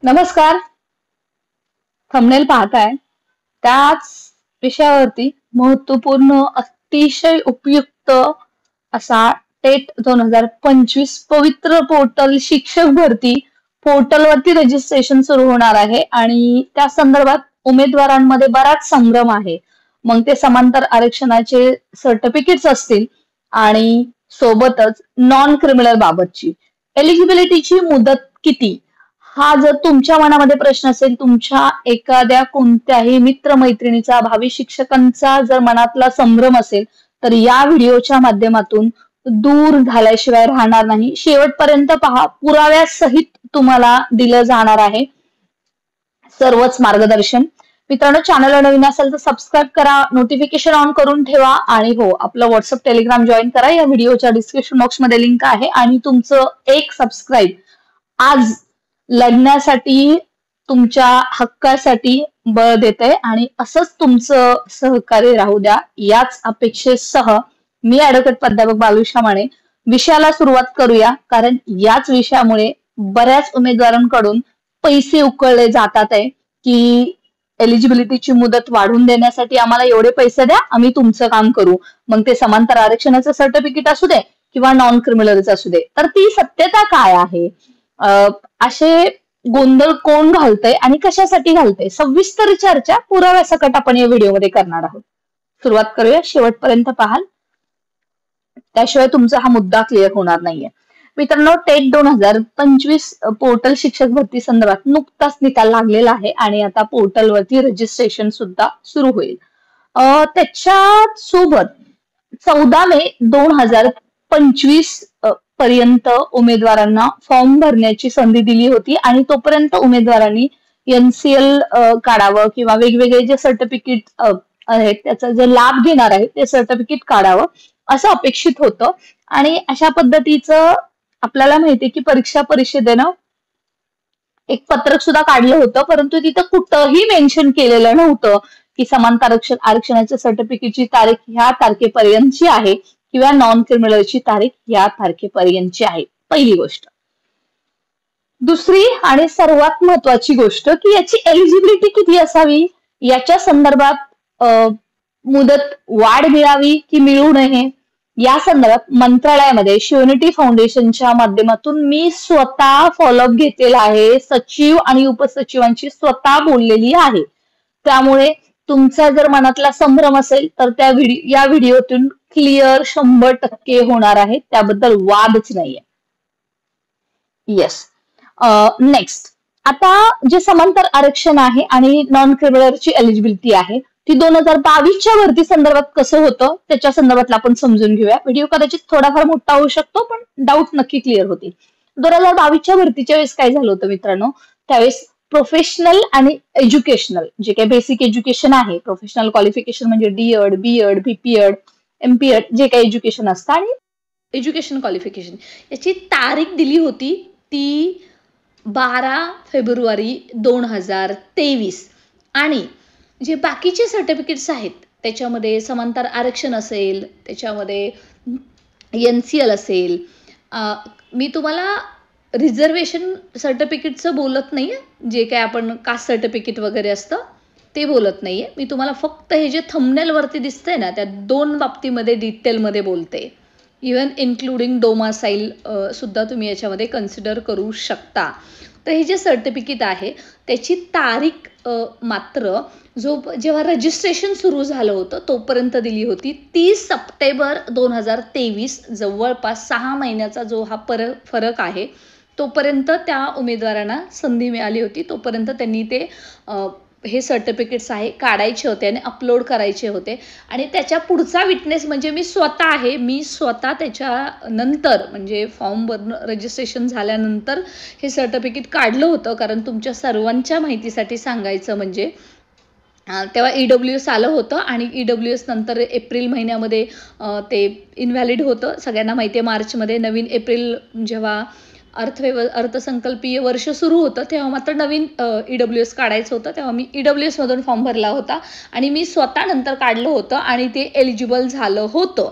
नमस्कार. थंबनेल पाहताय त्याच विषयावरती महत्वपूर्ण अतिशय उपयुक्त असा टेट 2025 पवित्र पोर्टल शिक्षक भरती पोर्टलवरती रजिस्ट्रेशन सुरू होणार आहे आणि त्या संदर्भात उमेदवारांमध्ये बराच संभ्रम आहे. मग ते समांतर आरक्षणाचे सर्टिफिकेट्स असतील आणि सोबतच नॉन क्रिमिनल बाबतची एलिजिबिलिटीची मुदत किती, हा जर तुमच्या मनामध्ये प्रश्न असेल, तुमच्या एखाद्या कोणत्याही मित्रमैत्रिणीचा, भावी शिक्षकांचा जर मनातला संभ्रम असेल, तर या व्हिडिओच्या माध्यमातून दूर झाल्याशिवाय राहणार नाही. शेवटपर्यंत पहा, पुराव्यासहित तुम्हाला दिलं जाणार आहे सर्वच मार्गदर्शन. मित्रांनो, चॅनलला नवीन असेल तर सबस्क्राईब करा, नोटिफिकेशन ऑन करून ठेवा आणि हो, आपलं व्हॉट्सअप टेलिग्राम जॉईन करा. या व्हिडिओच्या डिस्क्रिप्शन बॉक्समध्ये लिंक आहे आणि तुमचं एक सबस्क्राईब आज लढण्यासाठी, तुमच्या हक्कासाठी बळ देते आणि असंच तुमचं सहकार्य राहू द्या, याच अपेक्षेसह मी ऍडव्होकेट प्राध्यापक बालुशा माने विषयाला सुरुवात करूया. कारण याच विषयामुळे बऱ्याच उमेदवारांकडून पैसे उकळले जातात आहे की एलिजिबिलिटीची मुदत वाढवून देण्यासाठी आम्हाला एवढे पैसे द्या, आम्ही तुमचं काम करू. मग ते समांतर आरक्षणाचं सर्टिफिकेट असू दे किंवा नॉन क्रिमिनलच असू दे. तर ती सत्यता काय आहे, असे गोंधळ कोण घालतंय आणि कशासाठी घालतंय, सविस्तर चर्चा पुराव्यासकट आपण या व्हिडिओमध्ये करणार आहोत. सुरुवात करूया, शेवटपर्यंत पाहाल, त्याशिवाय तुमचा हा मुद्दा क्लिअर होणार नाहीये. मित्रांनो, टेट 2025 पोर्टल शिक्षक भरती संदर्भात नुकताच निकाल लागलेला आहे आणि आता पोर्टलवरती रजिस्ट्रेशन सुद्धा सुरू होईल. त्याच्या सोबत 14 मे 2025 पर्यंत उमेदवारांना फॉर्म भरण्याची संधी दिली होती आणि तोपर्यंत उमेदवारांनी NCL काढावं किंवा वेगवेगळे जे सर्टिफिकेट आहेत त्याचा जे लाभ घेणार आहे ते सर्टिफिकेट काढावं असं अपेक्षित होतं. आणि अशा पद्धतीचं आपल्याला माहितीये की परीक्षा परिषदेनं एक पत्रक सुद्धा काढलं होतं, परंतु तिथं कुठंही मेन्शन केलेलं नव्हतं की समांतर आरक्षणाच्या सर्टिफिकेटची तारीख ह्या तारखेपर्यंतची आहे किंवा नॉन क्रिमिनलची तारीख या तारखेपर्यंतची आहे. पहिली गोष्ट. दुसरी आणि सर्वात महत्वाची गोष्ट की याची एलिजिबिलिटी किती असावी, याच्या संदर्भात मुदत वाढ मिळावी की मिळू नये, या संदर्भात मंत्रालयामध्ये शिवनिटी फाउंडेशनच्या माध्यमातून मी स्वतः फॉलोअप घेतलेला आहे. सचिव आणि उपसचिवांची स्वतः बोललेली आहे. त्यामुळे तुमचा जर मनातला संभ्रम असेल तर या व्हिडिओतून क्लिअर 100% होणार आहे, त्याबद्दल वादच नाहीये. येस. नेक्स्ट, आता जे समांतर आरक्षण आहे आणि नॉन क्रिमिनलची एलिजिबिलिटी आहे ती 2022च्या भरती संदर्भात कसं होतं त्याच्या संदर्भातला आपण समजून घेऊया. व्हिडिओ कदाचित थोडाफार मोठा होऊ शकतो पण डाऊट नक्की क्लिअर होतील. 2022च्या भरतीच्या वेळेस काय झालं होतं मित्रांनो, त्यावेळेस प्रोफेशनल आणि एज्युकेशनल जे काही बेसिक एज्युकेशन आहे, प्रोफेशनल क्वालिफिकेशन म्हणजे DED, BEd, BPEd, MPEd जे काही एज्युकेशन असतं आणि एज्युकेशन क्वालिफिकेशन याची तारीख दिली होती ती 12 फेब्रुवारी 2023. आणि जे बाकीचे सर्टिफिकेट्स आहेत त्याच्यामध्ये समांतर आरक्षण असेल, त्याच्यामध्ये NCL असेल, मी तुम्हाला रिझर्वेशन सर्टिफिकेटचं बोलत नाहीये, जे काय आपण कास्ट सर्टिफिकेट वगैरे असतं ते बोलत नाहीये. मी तुम्हाला फक्त हे जे थंबनेल वरती दिसतंय ना त्या 2 बाबतीमध्ये डिटेलमध्ये बोलते. इव्हन इन्क्लुडिंग डोमासाईल सुद्धा तुम्ही याच्यामध्ये कन्सिडर करू शकता. तर हे जे सर्टिफिकेट आहे त्याची तारीख मात्र जेव्हा रजिस्ट्रेशन सुरू झालं होतं तोपर्यंत दिली होती 30 सप्टेंबर 2023. जवळपास 6 महिन्याचा जो हा फरक आहे तोपर्यंत त्या उमेदवारांना संधी मिळाली होती. तोपर्यंत त्यांनी ते हे सर्टिफिकेट्स आहे काढायचे होते आणि अपलोड करायचे होते. आणि त्याच्या पुढचा विटनेस म्हणजे मी स्वतः आहे. मी स्वतः त्याच्यानंतर म्हणजे फॉर्म भरणं रजिस्ट्रेशन झाल्यानंतर हे सर्टिफिकेट काढलं होतं. कारण तुमच्या सर्वांच्या माहितीसाठी सांगायचं म्हणजे तेव्हा EWS आलं होतं आणि EWS नंतर एप्रिल महिन्यामध्ये ते इनव्हॅलिड होतं. सगळ्यांना माहिती आहे, मार्चमध्ये नवीन एप्रिल जेव्हा अर्थसंकल्पीय वर्ष सुरू होतं तेव्हा मात्र नवीन EWS काढायचं होतं. तेव्हा मी EWS मधून फॉर्म भरला होता आणि मी स्वतः नंतर काढलं होतं आणि ते एलिजिबल झालं होतं.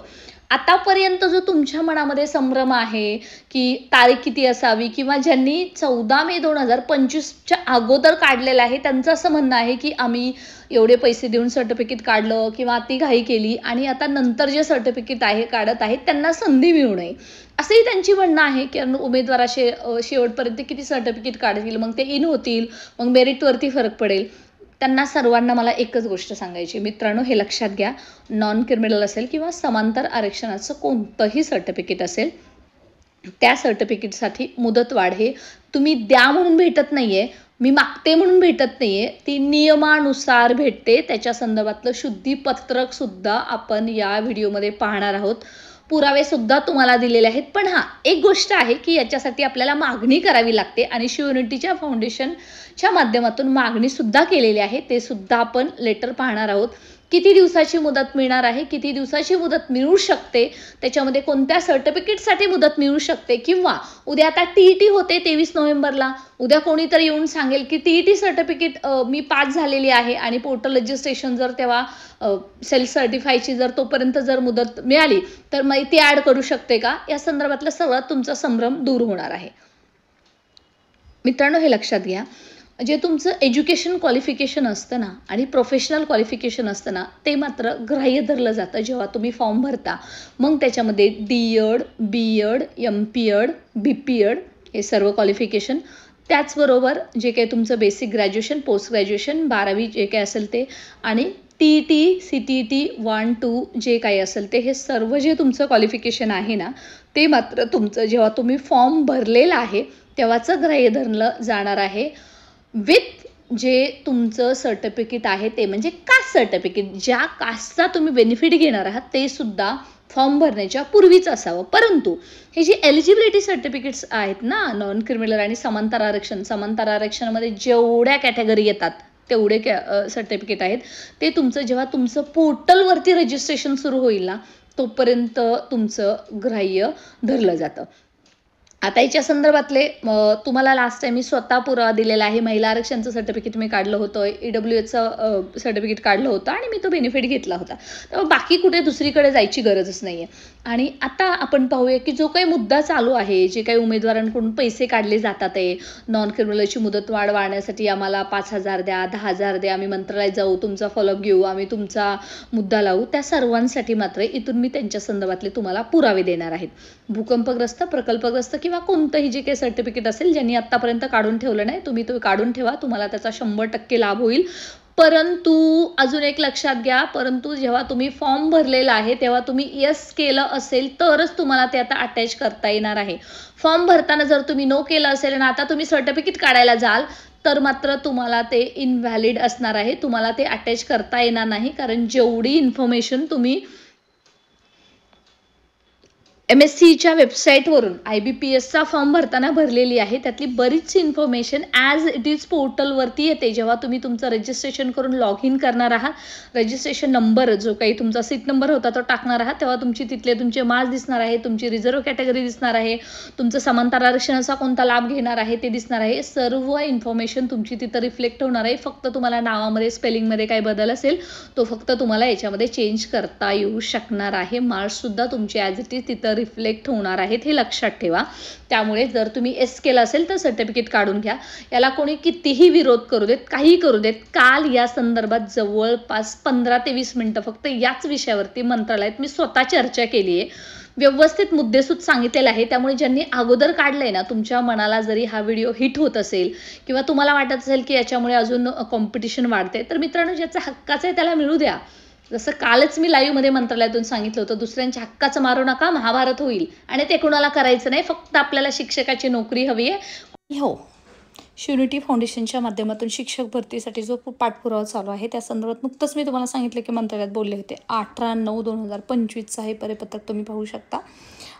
आतापर्यंत जो तुमच्या मनामध्ये संभ्रम आहे की तारीख किती असावी, किंवा ज्यांनी 14 मे 2025च्या अगोदर काढलेलं आहे त्यांचं असं म्हणणं आहे की आम्ही एवढे पैसे देऊन सर्टिफिकेट काढलं किंवा ती घाई केली आणि आता नंतर जे सर्टिफिकेट आहे काढत आहेत त्यांना संधी मिळू नये, असंही त्यांची म्हणणं आहे की उमेदवार शेवटपर्यंत किती सर्टिफिकेट काढतील, मग ते इन होतील, मग मेरिटवरती फरक पडेल. त्यांना सर्वांना मला एकच गोष्ट सांगायची, मित्रांनो हे लक्षात घ्या, नॉन क्रिमिनल असेल किंवा समांतर आरक्षणाचं कोणतंही सर्टिफिकेट असेल, त्या सर्टिफिकेटसाठी मुदतवाढ हे तुम्ही द्या म्हणून भेटत नाहीये, मी मागते म्हणून भेटत नाहीये, ती नियमानुसार भेटते. त्याच्या संदर्भातलं शुद्धीपत्रक सुद्धा आपण या व्हिडिओमध्ये पाहणार आहोत, पुरावे सुद्धा तुम्हाला दिलेले आहेत. पण हां, एक गोष्ट आहे की याच्यासाठी आपल्याला मागणी करावी लागते आणि शिवयुनिटीच्या फाउंडेशनच्या माध्यमातून मागणी सुद्धा केलेली आहे, ते सुद्धा आपण लेटर पाहणार आहोत. किती दिवसाची मुदत मिळणार आहे, किती दिवसाची मुदत मिळू शकते, त्याच्यामध्ये कोणत्या सर्टिफिकेटसाठी मुदत मिळू शकते, किंवा उद्या आता TET होते 23 नोव्हेंबरला, उद्या कोणीतरी येऊन सांगेल की TET सर्टिफिकेट मी पास झालेली आहे आणि पोर्टल रजिस्ट्रेशन जर तेव्हा सेल्फ सर्टिफायची जर तोपर्यंत जर मुदत मिळाली तर मग ती ॲड करू शकते का, या संदर्भातला सगळा तुमचा संभ्रम दूर होणार आहे. मित्रांनो हे लक्षात घ्या, जे तुमचं एज्युकेशन क्वालिफिकेशन असतं ना आणि प्रोफेशनल क्वालिफिकेशन असतं ना, ते मात्र ग्राह्य धरलं जातं जेव्हा तुम्ही फॉर्म भरता. मग त्याच्यामध्ये DED, BEd, MPEd, BPEd हे सर्व क्वालिफिकेशन, त्याचबरोबर जे काही तुमचं बेसिक ग्रॅज्युएशन, पोस्ट ग्रॅज्युएशन, 12वी जे काही असेल ते, आणि TET, CTET 1, 2 जे काही असेल ते, हे सर्व जे तुमचं क्वालिफिकेशन आहे ना, ते मात्र तुमचं जेव्हा तुम्ही फॉर्म भरलेला आहे तेव्हाचं ग्राह्य धरलं जाणार आहे, विथ जे तुमचं सर्टिफिकेट आहे ते, म्हणजे कास्ट सर्टिफिकेट, ज्या कास्टचा तुम्ही बेनिफिट घेणार आहात ते सुद्धा फॉर्म भरण्याच्या पूर्वीच असावं. परंतु हे जे एलिजिबिलिटी सर्टिफिकेट्स आहेत ना, नॉन क्रिमिनल आणि समांतर आरक्षणामध्ये जेवढ्या कॅटेगरी येतात तेवढे सर्टिफिकेट आहेत, ते तुमचं जेव्हा तुमचं पोर्टलवरती रजिस्ट्रेशन सुरू होईल ना तोपर्यंत तुमचं ग्राह्य धरलं जातं. आता याच्या संदर्भातले तुम्हाला लास्ट टाइम मी स्वतः पुरावा दिलेला आहे. महिला आरक्षणचं सर्टिफिकेट मी काढलं होतं, EWSचं सर्टिफिकेट काढलं होतं आणि मी तो बेनिफिट घेतला होता. तेव्हा बाकी कुठे दुसरीकडे जायची गरजच नाही आहे. आणि आता आपण पाहूया की जो काही मुद्दा चालू आहे, जे काही उमेदवारांकडून पैसे काढले जातात आहे, नॉन क्रिमिनलची मुदतवाढ वाढवण्यासाठी आम्हाला 5,000 द्या, 10,000 द्या, आम्ही मंत्रालयात जाऊ, तुमचा फॉलोअप घेऊ, आम्ही तुमचा मुद्दा लावू, त्या सर्वांसाठी मात्र इथून मी त्यांच्या संदर्भातले तुम्हाला पुरावे देणार आहेत. भूकंपग्रस्त, प्रकल्पग्रस्त किंवा कोणतंही जे काही सर्टिफिकेट असेल ज्यांनी आत्तापर्यंत काढून ठेवलं नाही, तुम्ही तो काढून ठेवा, तुम्हाला त्याचा 100% लाभ होईल. परंतु अजून एक लक्षात घ्या, परंतु जेव्हा तुम्ही फॉर्म भरलेला आहे तेव्हा तुम्ही येस केलं असेल तरच तुम्हाला ते आता अटॅच करता येणार आहे. फॉर्म भरताना जर तुम्ही नो केलं असेल आणि आता तुम्ही सर्टिफिकेट काढायला जाल तर मात्र तुम्हाला ते इनव्हॅलिड असणार आहे, तुम्हाला ते अटॅच करता येणार नाही. कारण जेवढी इन्फॉर्मेशन तुम्ही MSCच्या वेबसाईटवरून IBPSचा फॉर्म भरताना भरलेली आहे, त्यातली बरीचशी इन्फॉर्मेशन ॲज इट इज पोर्टलवरती येते. जेव्हा तुम्ही तुमचं रजिस्ट्रेशन करून लॉग इन करणार आहात, रजिस्ट्रेशन नंबर जो काही तुमचा सीट नंबर होता तो टाकणार आहात, तेव्हा तुमचे मार्क्स दिसणार आहे, तुमची रिझर्व्ह कॅटेगरी दिसणार आहे, तुमचं समांतर आरक्षणाचा कोणता लाभ घेणार आहे ते दिसणार आहे. सर्व इन्फॉर्मेशन तुमची तिथं रिफ्लेक्ट होणार आहे. फक्त तुम्हाला नावामध्ये स्पेलिंगमध्ये काही बदल असेल तो फक्त तुम्हाला याच्यामध्ये चेंज करता येऊ शकणार आहे. मार्क्ससुद्धा तुमचे ॲज इट इज तिथं रिफ्लेक्ट होणार आहेत, हे लक्षात ठेवा. त्यामुळे जर तुम्ही एस केलं असेल तर सर्टिफिकेट काढून घ्या. याला कोणी कितीही विरोध करू देत, काही करू देत, काल या संदर्भात जवळपास 15 ते 20 मिनिटं फक्त याच विषयावरती मंत्रालयात मी स्वतः चर्चा केली आहे, व्यवस्थित मुद्देसूद सांगितलेलं आहे. त्यामुळे ज्यांनी अगोदर काढलंय ना, तुमच्या मनाला जरी हा व्हिडिओ हिट होत असेल किंवा तुम्हाला वाटत असेल की याच्यामुळे अजून कॉम्पिटिशन वाढते, तर मित्रांनो ज्याचा हक्काचं आहे त्याला मिळू द्या. जसं कालच मी लाईव्हमध्ये मंत्रालयातून सांगितलं होतं, दुसऱ्यांच्या हक्काचं मारू नका, महाभारत होईल. आणि ते कोणाला करायचं नाही, फक्त आपल्याला शिक्षकाची नोकरी हवी आहे. हो, शिवयुनिटी फाउंडेशनच्या माध्यमातून शिक्षक भरतीसाठी जो पाठपुरावा चालू आहे त्या संदर्भात नुकतंच मी तुम्हाला सांगितलं की मंत्रालयात बोलले होते. 18/9/2025चा हे परिपत्रक तुम्ही पाहू शकता.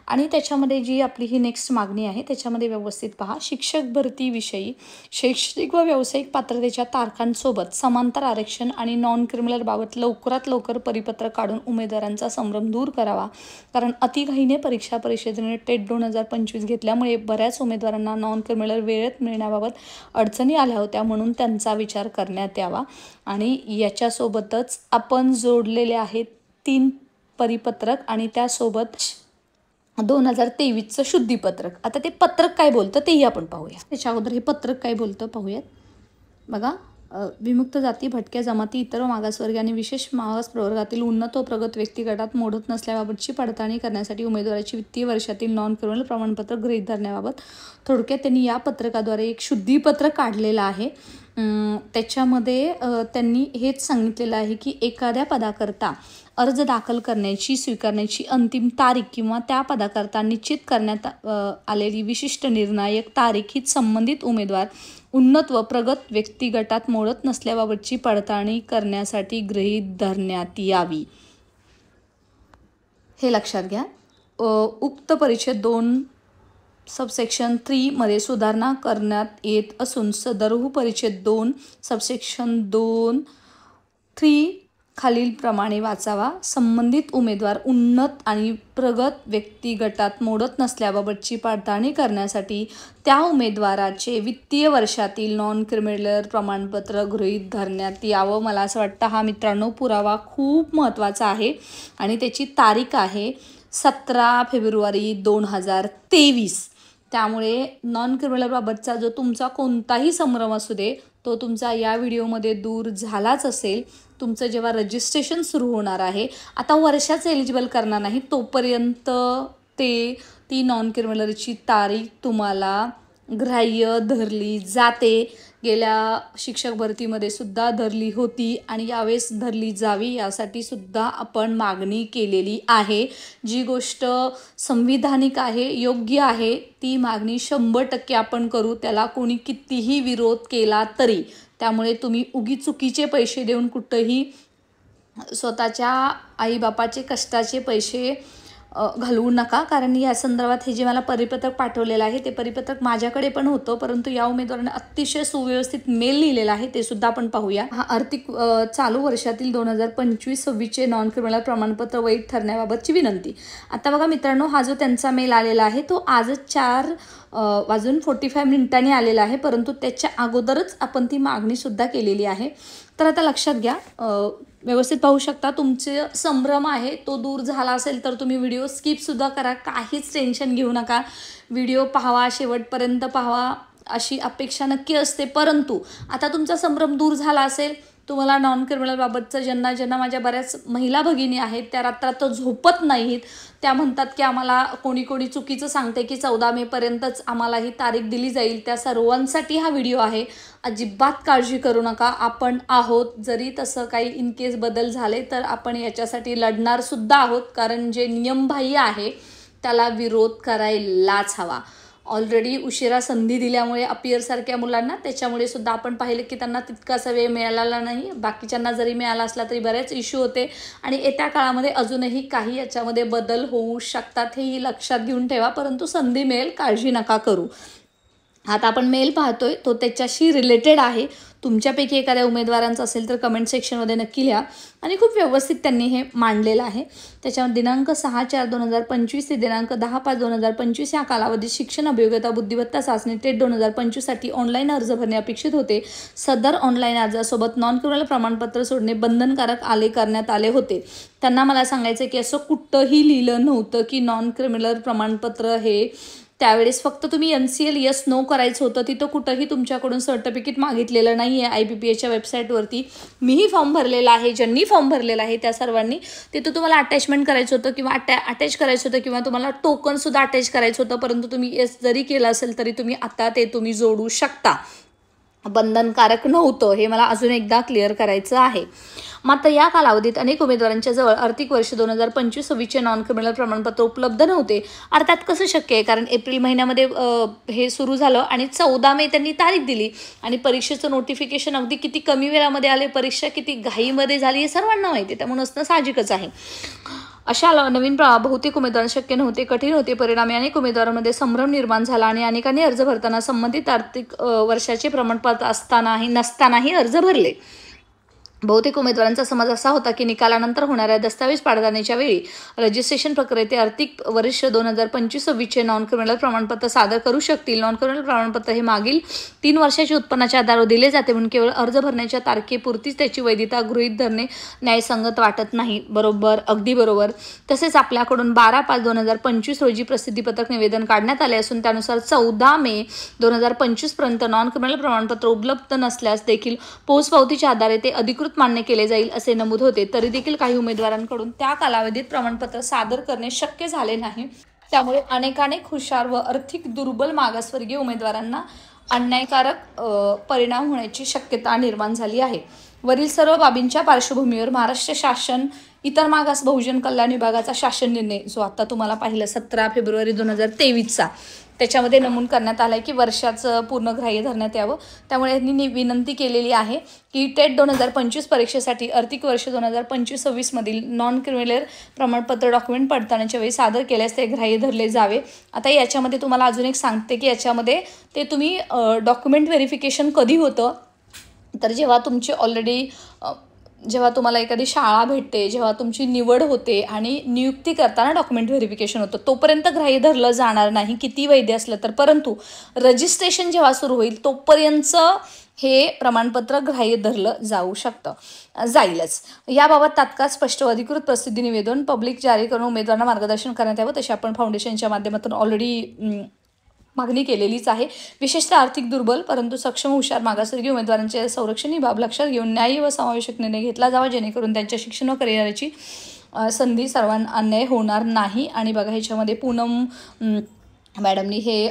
आणि त्याच्यामध्ये जी आपली ही नेक्स्ट मागणी आहे त्याच्यामध्ये व्यवस्थित पहा, शिक्षक भरतीविषयी शैक्षणिक व व्यावसायिक पात्रतेच्या तारखांसोबत समांतर आरक्षण आणि नॉन क्रिमिनलबाबत लवकरात लवकर परिपत्रक काढून उमेदवारांचा संभ्रम दूर करावा. कारण अतिघाईने परीक्षा परिषदेने टेट 2025 घेतल्यामुळे बऱ्याच उमेदवारांना नॉन क्रिमिनल वेळेत मिळण्याबाबत अडचणी आल्या होत्या, म्हणून त्यांचा विचार करण्यात यावा. आणि याच्यासोबतच आपण जोडलेले आहेत 3 परिपत्रक आणि त्यासोबत 2023चं शुद्धीपत्रक. आता ते पत्रक काय बोलतं तेही आपण पाहूया. त्याच्या अगोदर हे पत्रक काय बोलतं पाहूयात. बघा, विमुक्त जाती, भटक्या जमाती, इतर मागासवर्गीय आणि विशेष मागास प्रवर्गातील उन्नत व प्रगत व्यक्ती गटात मोडत नसल्याबाबतची पडताळणी करण्यासाठी उमेदवाराची वित्तीय वर्षातील नॉन क्रिमिनल प्रमाणपत्र गृहीत धरण्याबाबत थोडक्यात त्यांनी या पत्रकाद्वारे एक शुद्धीपत्रक काढलेलं आहे. त्याच्यामध्ये त्यांनी हेच सांगितलेलं आहे की एखाद्या पदाकरता अर्ज दाखल करण्याची स्वीकारण्याची अंतिम तारीख किंवा त्या पदाकरता निश्चित करण्यात आलेली विशिष्ट निर्णायक तारीख ही संबंधित उमेदवार उन्नत व प्रगत व्यक्तिगटात मोडत नसल्याबाबतची पडताळणी करण्यासाठी गृहीत धरण्यात यावी, हे लक्षात घ्या. उक्त परिच्छेद 2 सबसेक्शन 3 मध्ये सुधारणा करण्यात येत असून सदरहू परिच्छेद 2 सबसेक्शन 2(3) खालीलप्रमाणे वाचावा. संबंधित उमेदवार उन्नत आणि प्रगत व्यक्तिगटात मोडत नसल्याबाबतची पडताळणी करण्यासाठी त्या उमेदवाराचे वित्तीय वर्षातील नॉन क्रिमिनल प्रमाणपत्र गृहीत धरण्यात यावं. मला असं वाटतं हा मित्रांनो पुरावा खूप महत्त्वाचा आहे आणि त्याची तारीख आहे 17 फेब्रुवारी 2023. त्यामुळे नॉन क्रिमिनलबाबतचा जो तुमचा कोणताही संभ्रम असू दे तो तुमचा या व्हिडिओमध्ये दूर झालाच असेल. तुमचं जेव्हा रजिस्ट्रेशन सुरू होणार आहे, आता वर्षाचं एलिजिबल करणार नाही तोपर्यंत ती नॉन क्रिमिनलची तारीख तुम्हाला ग्राह्य धरली जाते. गेल्या शिक्षक भरतीमध्ये सुद्धा धरली होती आणि यावेळेस धरली जावी यासाठी सुद्धा आपण मागणी केलेली आहे. जी गोष्ट संविधानिक आहे, योग्य आहे, ती मागणी 100% आपण करू. त्याला कोणी कितीही विरोध केला तरी. त्यामुळे तुम्ही उगी चुकीचे पैसे देऊन कुठंही स्वतःच्या आईबापाचे कष्टाचे पैसे घालवू नका. कारण या संदर्भात हे जे मला परिपत्रक पाठवलेलं आहे ते परिपत्रक माझ्याकडे पण होतं, परंतु या उमेदवाराने अतिशय सुव्यवस्थित मेल लिहिलेला आहे, ते सुद्धा आपण पाहूया. हा आर्थिक चालू वर्षातील 2025-26चे नॉन क्रिमिनल प्रमाणपत्र वैध ठरण्याबाबतची विनंती. आता बघा मित्रांनो, हा जो त्यांचा मेल आलेला आहे तो आजच 4:45 आलेला आहे, परंतु त्याच्या अगोदरच आपण ती मागणी सुद्धा केलेली आहे. तर आता लक्षात घ्या, व्यवस्थित पाहू शकता. तुमचे संभ्रम आहे तो दूर झाला असेल तर तुम्ही व्हिडिओ स्किपसुद्धा करा, काहीच टेन्शन घेऊ नका. व्हिडिओ पाहावा, शेवटपर्यंत पाहावा अशी अपेक्षा नक्की असते. परंतु आता तुमचा संभ्रम दूर झाला असेल, तुम्हाला नॉन क्रिमिनलबाबतचं ज्यांना माझ्या बऱ्याच महिला भगिनी आहेत त्या रात्रात झोपत नाहीत, त्या म्हणतात की आम्हाला कोणी चुकीचं सांगते की 14 मेपर्यंतच आम्हाला ही तारीख दिली जाईल, त्या सर्वांसाठी हा व्हिडिओ आहे. अजिबात काळजी करू नका, आपण आहोत. जरी तसं काही इन केस बदल झाले तर आपण याच्यासाठी लढणार सुद्धा आहोत, कारण जे नियमबाह्य आहे त्याला विरोध करायलाच हवा. ऑलरेडी उशिरा संधी दिल्यामुळे अपियरसारख्या मुलांना त्याच्यामुळे सुद्धा आपण पाहिलं की त्यांना तितकासा वेळ मिळालेला नाही. बाकीच्यांना जरी मिळाला असला तरी बरेच इश्यू होते आणि येत्या काळामध्ये अजूनही काही याच्यामध्ये बदल होऊ शकतात, हेही लक्षात घेऊन ठेवा. परंतु संधी मिळेल, काळजी नका करू. आता आपण मेल पाहतोय तो त्याच्याशी रिलेटेड आहे. तुमच्यापैकी एखाद्या उमेदवारांचं असेल तर कमेंट सेक्शनमध्ये नक्की लिहा. आणि खूप व्यवस्थित त्यांनी हे मांडलेलं आहे. त्याच्यावर दिनांक 6/4/2025 ते दिनांक 10/5/2025 या कालावधीत शिक्षण, अभियोग्यता, बुद्धिमत्ता चाचणी टेट 2025साठी ऑनलाईन अर्ज भरणे अपेक्षित होते. सदर ऑनलाईन अर्जासोबत नॉन क्रिमिनल प्रमाणपत्र सोडणे बंधनकारक करण्यात आले होते. त्यांना मला सांगायचं की असं कुठंही लिहिलं नव्हतं की नॉन क्रिमिनल प्रमाणपत्र हे त्यावेळेस फक्त तुम्ही MCL येस नो करायचं होतं. तिथं कुठंही तुमच्याकडून सर्टिफिकेट मागितलेलं नाही आहे. IBPAच्या वेबसाईटवरती मीही फॉर्म भरलेला आहे, ज्यांनी फॉर्म भरलेला आहे त्या सर्वांनी तिथं तुम्हाला अटॅचमेंट करायचं होतं किंवा अटॅच करायचं होतं किंवा तुम्हाला टोकनसुद्धा अटॅच करायचं होतं. परंतु तुम्ही येस जरी केलं असेल तरी तुम्ही आता ते तुम्ही जोडू शकता. बंधनकारक नव्हतं, हे मला अजून एकदा क्लिअर करायचं आहे. मात्र या कालावधीत अनेक उमेदवारांच्या जवळ आर्थिक वर्ष 2025-26चे नॉन क्रिमिनल प्रमाणपत्र उपलब्ध नव्हते. अर्थात कसं शक्य आहे, कारण एप्रिल महिन्यामध्ये हे सुरू झालं आणि 14 मे त्यांनी तारीख दिली आणि परीक्षेचं नोटिफिकेशन अगदी किती कमी वेळामध्ये आले, परीक्षा किती घाईमध्ये झाली हे सर्वांना माहिती आहे. त्यामुळे असणं साहजिकच आहे. अशा नवीन बहुतेक उमेदवार शक्य नव्हते, कठीण होते. परिणामी अनेक उमेदवारांमध्ये संभ्रम निर्माण झाला आणि अनेकांनी अर्ज भरताना संबंधित आर्थिक वर्षाचे प्रमाणपत्र नसतानाही अर्ज भरले. बहुतेक उमेदवारांचा समज असा होता की निकालानंतर होणाऱ्या दस्तावेज पडताळणीच्या वेळी रजिस्ट्रेशन प्रक्रियेत ते आर्थिक वर्ष 2025-26 नॉन क्रिमिनल प्रमाणपत्र सादर करू शकतील. नॉन क्रिमिनल प्रमाणपत्र हे मागील 3 वर्षाच्या उत्पन्नाच्या आधारावर दिले जाते म्हणून केवळ अर्ज भरण्याच्या तारखेपुरतीच त्याची वैधता गृहीत धरणे न्यायसंगत वाटत नाही. बरोबर, अगदी बरोबर. तसेच आपल्याकडून 12/5/2025 रोजी प्रसिद्धीपत्रक निवेदन काढण्यात आले असून त्यानुसार 14 मे 2025 पर्यंत नॉन क्रिमिनल प्रमाणपत्र उपलब्ध नसल्यास देखील पोचपावतीच्या आधारे ते अधिकृत मान्य केले जाईल असे नमूद होते. तरी देखील काही उमेदवारांकडून त्या कालावधीत प्रमाणपत्र सादर करणे शक्य झाले नाही. त्यामुळे अनेक हुशार व आर्थिक दुर्बल मागासवर्गीय उमेदवारांना अन्यायकारक परिणाम होण्याची शक्यता निर्माण झाली आहे. वरील सर्व बाबींच्या पार्श्वभूमीवर महाराष्ट्र शासन इतर मागास बहुजन कल्याण विभागाचा शासन निर्णय जो आता तुम्हाला पाहिलं 17 फेब्रुवारी 2023चा त्याच्यामध्ये नमूद करण्यात आलं आहे की वर्षाचं पूर्ण ग्राह्य धरण्यात यावं. त्यामुळे यांनी विनंती केलेली आहे की टेट 2025 परीक्षेसाठी आर्थिक वर्ष 2025-26 मधील नॉन क्रिमिनल प्रमाणपत्र डॉक्युमेंट पडताळणीच्या वेळी सादर केल्यास ते ग्राह्य धरले जावे. आता याच्यामध्ये तुम्हाला अजून एक सांगते की याच्यामध्ये ते तुम्ही डॉक्युमेंट व्हेरिफिकेशन कधी होतं तर जेव्हा तुमची ऑलरेडी जेव्हा तुम्हाला एखादी शाळा भेटते, जेव्हा तुमची निवड होते आणि नियुक्ती करताना डॉक्युमेंट व्हेरिफिकेशन होतं तोपर्यंत ग्राह्य धरलं जाणार नाही किती वैध असलं तर. परंतु रजिस्ट्रेशन जेव्हा सुरू होईल तोपर्यंत हे प्रमाणपत्र ग्राह्य धरलं जाऊ शकतं जाईलच. याबाबत तात्काळ स्पष्ट अधिकृत प्रसिद्धी निवेदन पब्लिक जारी करून उमेदवारांना मार्गदर्शन करण्यात यावं तसे आपण फाउंडेशनच्या माध्यमातून ऑलरेडी मागणी केलेलीच आहे. विशेषतः आर्थिक दुर्बल परंतु सक्षम हुशार मागासवर्गीय उमेदवारांचे संरक्षण ही बाब लक्षात घेऊन न्यायी व समावेशक निर्णय घेतला जावा जेणेकरून त्यांच्या शिक्षण व करिअरची संधी सर्वांना अन्याय होणार नाही. आणि बघा ह्याच्यामध्ये पूनम मॅडमनी हे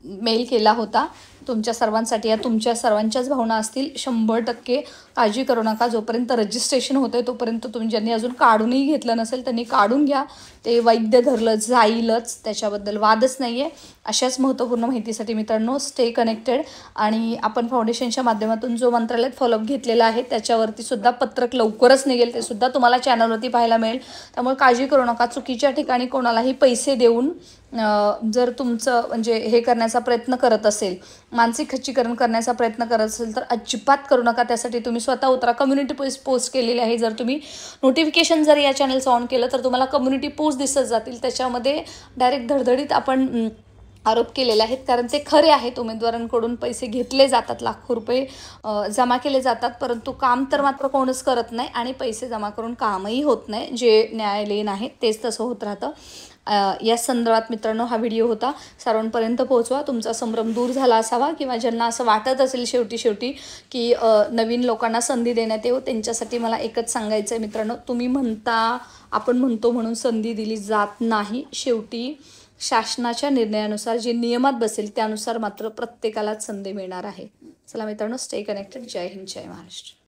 मेल केला होता तुमच्या सर्वांसाठी. या तुमच्या सर्वांच्याच भावना असतील. 100% काळजी करू नका. जोपर्यंत रजिस्ट्रेशन होतं तोपर्यंत तुम्ही ज्यांनी अजून काढूनही घेतलं नसेल त्यांनी काढून घ्या. ते वैध धरलं जाईलच, त्याच्याबद्दल वादच नाही आहे. अशाच महत्त्वपूर्ण माहितीसाठी मित्रांनो स्टे कनेक्टेड. आणि आपण फाउंडेशनच्या माध्यमातून जो मंत्रालयात फॉलोअप घेतलेला आहे त्याच्यावरती सुद्धा पत्रक लवकरच निघेल, ते सुद्धा तुम्हाला चॅनलवरती पाहायला मिळेल. त्यामुळे काळजी करू नका. चुकीच्या ठिकाणी कोणालाही पैसे देऊन जर तुमचं म्हणजे हे करण्याचा प्रयत्न करत असेल, मानसिक खच्चीकरण करण्याचा प्रयत्न करत असेल तर अजिबात करू नका. त्यासाठी तुम्ही स्वतः उतरा. कम्युनिटी पोस्ट केलेली आहे. जर तुम्ही नोटिफिकेशन जर या चॅनलचं ऑन केलं तर तुम्हाला कम्युनिटी पोस्ट दिसत जातील. त्याच्यामध्ये डायरेक्ट धडधडीत आपण आरोप केलेले आहेत कारण ते खरे आहेत. उमेदवारांकडून पैसे घेतले जातात, लाखो रुपये जमा केले जातात, परंतु काम तर मात्र कोणच करत नाही आणि पैसे जमा करून कामही होत नाही. जे न्यायालयीन आहे तेच तसं होत राहतं. या संदर्भात मित्रांनो हा व्हिडिओ होता. सर्वांपर्यंत पोहोचवा. तुमचा संभ्रम दूर झाला असावा किंवा ज्यांना असं वाटत असेल शेवटी की नवीन लोकांना संधी देण्यात येऊ त्यांच्यासाठी मला एकच सांगायचं आहे मित्रांनो, तुम्ही म्हणता आपण म्हणतो म्हणून संधी दिली जात नाही. शेवटी शासनाच्या निर्णयानुसार जे नियमात बसेल त्यानुसार मात्र प्रत्येकालाच संधी मिळणार आहे. चला मित्रांनो स्टे कनेक्टेड. जय हिंद, जय महाराष्ट्र.